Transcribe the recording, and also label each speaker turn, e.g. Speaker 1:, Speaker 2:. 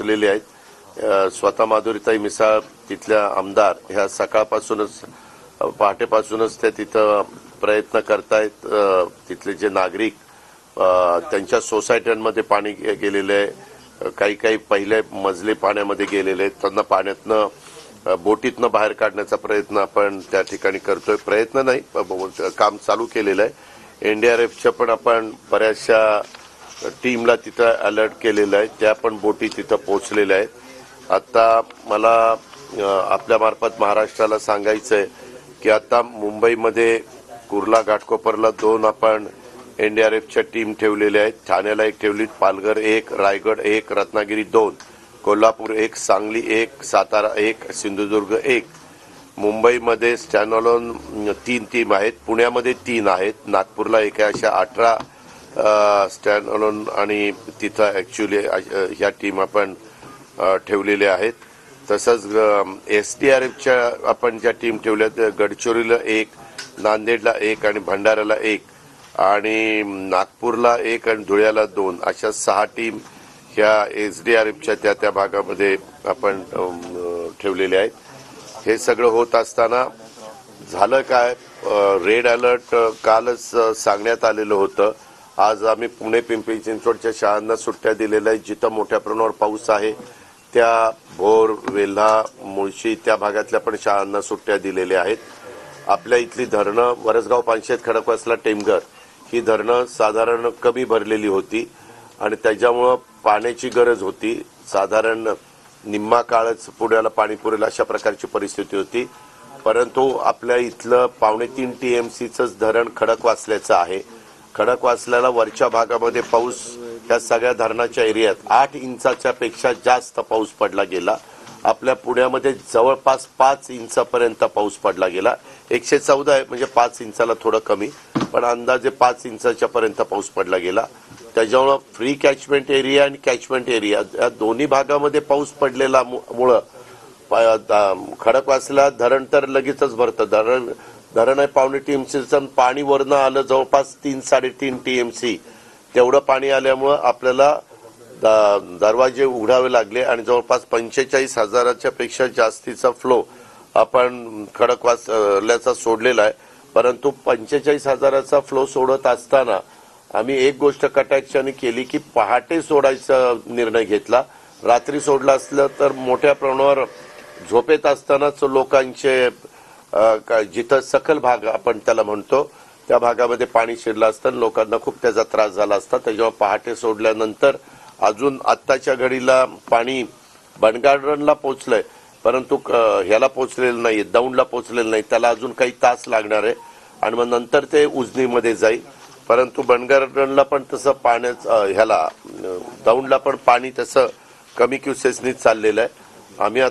Speaker 1: पोहोचलेले आहेत। स्वतः माधुरीताई मिसाळ तिथल्या आमदार ह्या सकाळपासूनच पहाटेपासूनच ते तिथं प्रयत्न करतायत। तिथले जे नागरिक त्यांच्या सोसायट्यांमध्ये पाणी गेलेले आहे, काही पहिले मजले पाण्यामध्ये गेलेले आहेत, त्यांना पाण्यातनं बोटीतनं बाहेर काढण्याचा प्रयत्न आपण त्या ठिकाणी करतोय। प्रयत्न नाही, काम चालू केलेलं आहे। एनडीआरएफच्या पण आपण बऱ्याचशा टीमला तिथं अलर्ट केलेलं आहे, त्या पण बोटी तिथं पोहोचलेल्या आहेत। आता मला आपल्या मार्फत महाराष्ट्राला सांगायचंय की आता मुंबईमध्ये कुर्ला घाटकोपरला 2 आपण एनडीआरएफच्या टीम ठेवलेल्या आहेत। ठाण्याला 1 ठेवली, पालघर 1, रायगड 1, रत्नागिरी 2, कोल्हापूर 1, सांगली 1, सातारा 1, सिंधुदुर्ग 1। मुंबईमध्ये स्टँडअलोन 3 टीम आहेत, पुण्यामध्ये 3 आहेत, नागपूरला 1 आहे। अशा 18 स्टँडअलोन आणि तिथं ऍक्च्युअली ह्या टीम आपण ठेवलेल्या आहेत। तसंच एसडीआरएफच्या आपण ज्या टीम ठेवल्यात, गडचिरोलीला 1, नांदेडला 1 आणि भंडाऱ्याला 1 आणि नागपूरला 1 आणि धुळ्याला 2 अशा 6 टीम ह्या एसडीआरएफच्या त्या भागामध्ये आपण ठेवलेल्या आहेत। हे सगळं होत असताना झालं काय, रेड अलर्ट कालच सांगण्यात आलेलं होतं। आज आम्ही पुणे पिंपरी चिंचवडच्या शाळांना सुट्ट्या दिलेल्या आहेत। जिथं मोठ्या प्रमाणावर पाऊस आहे त्या भोर, वेल्हा, मुळशी त्या भागातल्या पण शाळांना सुट्ट्या दिलेल्या आहेत। आपल्या इथली धरणं वरसगाव, पानशेत, खडकवासला, टेमघर ही धरणं साधारण कमी भरलेली होती आणि त्याच्यामुळं पाण्याची गरज होती। साधारण निम्मा काळच पुण्याला पाणी पुरेल अशा प्रकारची परिस्थिती होती। परंतु आपल्या इथलं 3.25 टीएमसीचंच धरण खडकवासल्याचं आहे। खडकवासल्याला वरच्या भागामध्ये पाऊस ह्या सगळ्या धरणाच्या एरियात 8 इंचाच्या पेक्षा जास्त पाऊस पडला गेला। आपल्या पुण्यामध्ये जवळपास 5 इंचापर्यंत पाऊस पडला गेला। 114 आहे म्हणजे 5 इंचाला थोडं कमी, पण अंदाजे 5 इंचाच्या पर्यंत पाऊस पडला गेला। त्याच्यामुळं फ्री कॅचमेंट एरिया आणि कॅचमेंट एरिया या दोन्ही भागामध्ये पाऊस पडलेला मुळे खडकवासला धरण तर लगेचच भरतं। धरण आहे 1.25 टीएमसीचं, पाणी वरनं आलं जवळपास 3-3.5 टीएमसी तेवढं पाणी आल्यामुळं आपल्याला दरवाजे उघडावे लागले आणि जवळपास 45,000च्या पेक्षा जास्तीचा फ्लो आपण खडकवासल्याचा सोडलेला आहे। परंतु 45,000चा फ्लो सोडत असताना आम्ही एक गोष्ट कटाक्षाने केली की पहाटे सोडायचा निर्णय घेतला। रात्री सोडला असलं तर मोठ्या प्रमाणावर झोपेत असतानाच लोकांचे जिथं सखल भाग आपण त्याला म्हणतो त्या भागामध्ये पाणी शिरलं असतं, लोकांना खूप त्याचा त्रास झाला असता। त्याच्यामुळे पहाटे सोडल्यानंतर अजून आत्ताच्या घडीला पाणी बनगार्डनला पोहोचलंय, परंतु ह्याला पोहोचलेलं नाही, दौंडला पोहोचलेलं नाही। त्याला अजून काही तास लागणार आहे आणि मग नंतर ते उजनीमध्ये जाईल। परंतु बनगार्डनला पण तसं पाण्याचं ह्याला दौंडला पण पाणी तसं कमी क्युसेसनीच चाललेलं आहे। आम्ही